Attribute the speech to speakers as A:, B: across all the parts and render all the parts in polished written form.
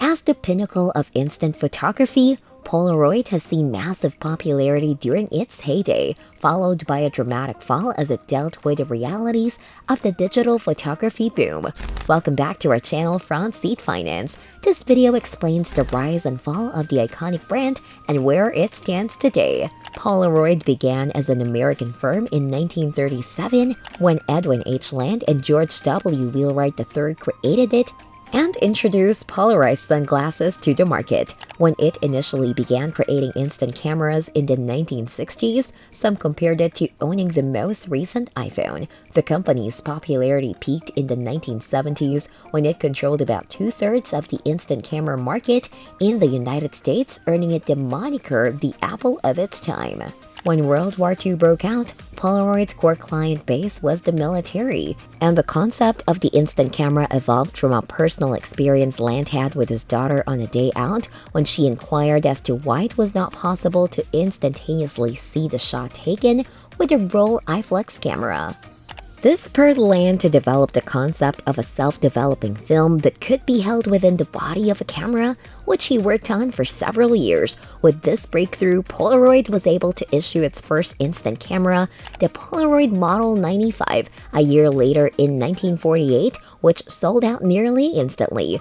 A: As the pinnacle of instant photography, Polaroid has seen massive popularity during its heyday, followed by a dramatic fall as it dealt with the realities of the digital photography boom. Welcome back to our channel, Front Seat Finance. This video explains the rise and fall of the iconic brand and where it stands today. Polaroid began as an American firm in 1937 when Edwin H. Land and George W. Wheelwright III created it and introduced polarized sunglasses to the market. When it initially began creating instant cameras in the 1960s, some compared it to owning the most recent iPhone. The company's popularity peaked in the 1970s when it controlled about two-thirds of the instant camera market in the United States, earning it the moniker the Apple of its time. When World War II broke out, Polaroid's core client base was the military, and the concept of the instant camera evolved from a personal experience Land had with his daughter on a day out when she inquired as to why it was not possible to instantaneously see the shot taken with a roll iflex camera. This spurred Land to develop the concept of a self-developing film that could be held within the body of a camera, which he worked on for several years. With this breakthrough, Polaroid was able to issue its first instant camera, the Polaroid Model 95, a year later in 1948, which sold out nearly instantly.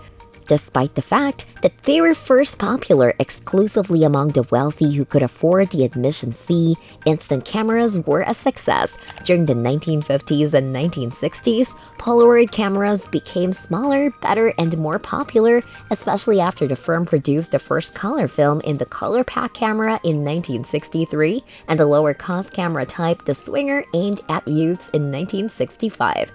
A: Despite the fact that they were first popular exclusively among the wealthy who could afford the admission fee, instant cameras were a success. During the 1950s and 1960s, Polaroid cameras became smaller, better, and more popular, especially after the firm produced the first color film in the Color Pack camera in 1963 and the lower-cost camera type, the Swinger, aimed at youths in 1965.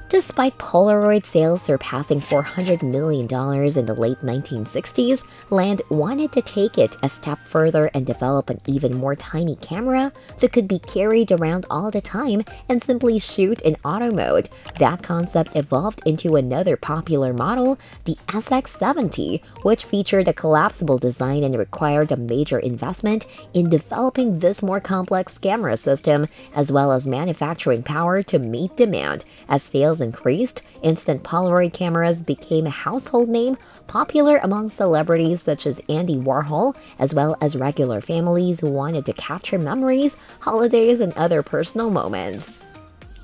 A: Despite Polaroid sales surpassing $400 million in the late 1960s, Land wanted to take it a step further and develop an even more tiny camera that could be carried around all the time and simply shoot in auto mode. That concept evolved into another popular model, the SX70, which featured a collapsible design and required a major investment in developing this more complex camera system, as well as manufacturing power to meet demand. As sales increased, instant Polaroid cameras became a household name, popular among celebrities such as Andy Warhol, as well as regular families who wanted to capture memories, holidays, and other personal moments.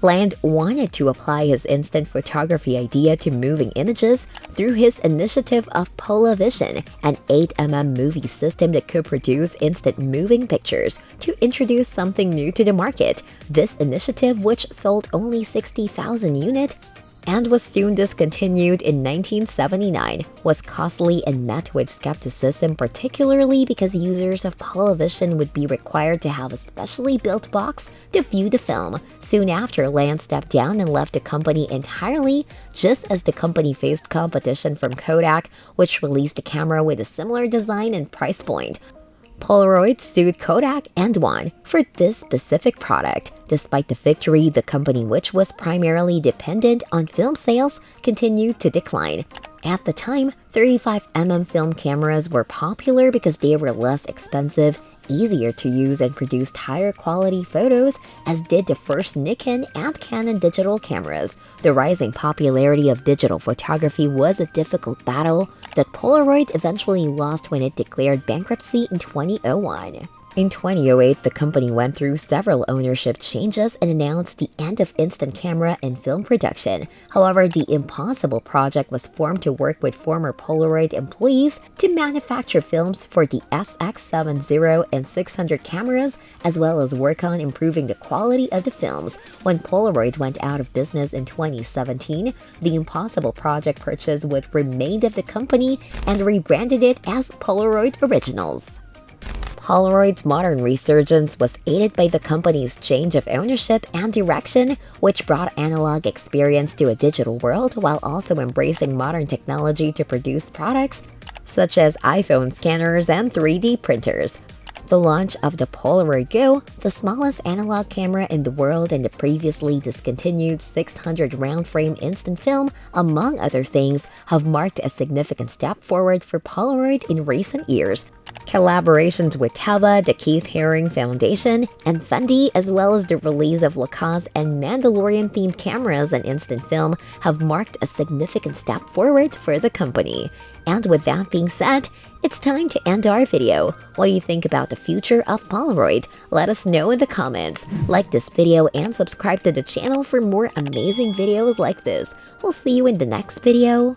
A: Land wanted to apply his instant photography idea to moving images through his initiative of Polavision, an 8mm movie system that could produce instant moving pictures, to introduce something new to the market. This initiative, which sold only 60,000 units, and was soon discontinued in 1979, was costly and met with skepticism, particularly because users of Polavision would be required to have a specially built box to view the film. Soon after, Land stepped down and left the company entirely, just as the company faced competition from Kodak, which released a camera with a similar design and price point. Polaroid sued Kodak and won for this specific product. Despite the victory, the company, which was primarily dependent on film sales, continued to decline. At the time, 35mm film cameras were popular because they were less expensive, easier to use, and produced higher quality photos, as did the first Nikon and Canon digital cameras. The rising popularity of digital photography was a difficult battle that Polaroid eventually lost when it declared bankruptcy in 2001. In 2008, the company went through several ownership changes and announced the end of instant camera and film production. However, the Impossible Project was formed to work with former Polaroid employees to manufacture films for the SX70 and 600 cameras, as well as work on improving the quality of the films. When Polaroid went out of business in 2017, the Impossible Project purchased what remained of the company and rebranded it as Polaroid Originals. Polaroid's modern resurgence was aided by the company's change of ownership and direction, which brought analog experience to a digital world while also embracing modern technology to produce products such as iPhone scanners and 3D printers. The launch of the Polaroid Go, the smallest analog camera in the world, and the previously discontinued 600 round-frame instant film, among other things, have marked a significant step forward for Polaroid in recent years. Collaborations with Teva, the Keith Haring Foundation, and Fendi, as well as the release of Lacoste and Mandalorian-themed cameras and instant film, have marked a significant step forward for the company. And with that being said, it's time to end our video. What do you think about the future of Polaroid? Let us know in the comments. Like this video and subscribe to the channel for more amazing videos like this. We'll see you in the next video.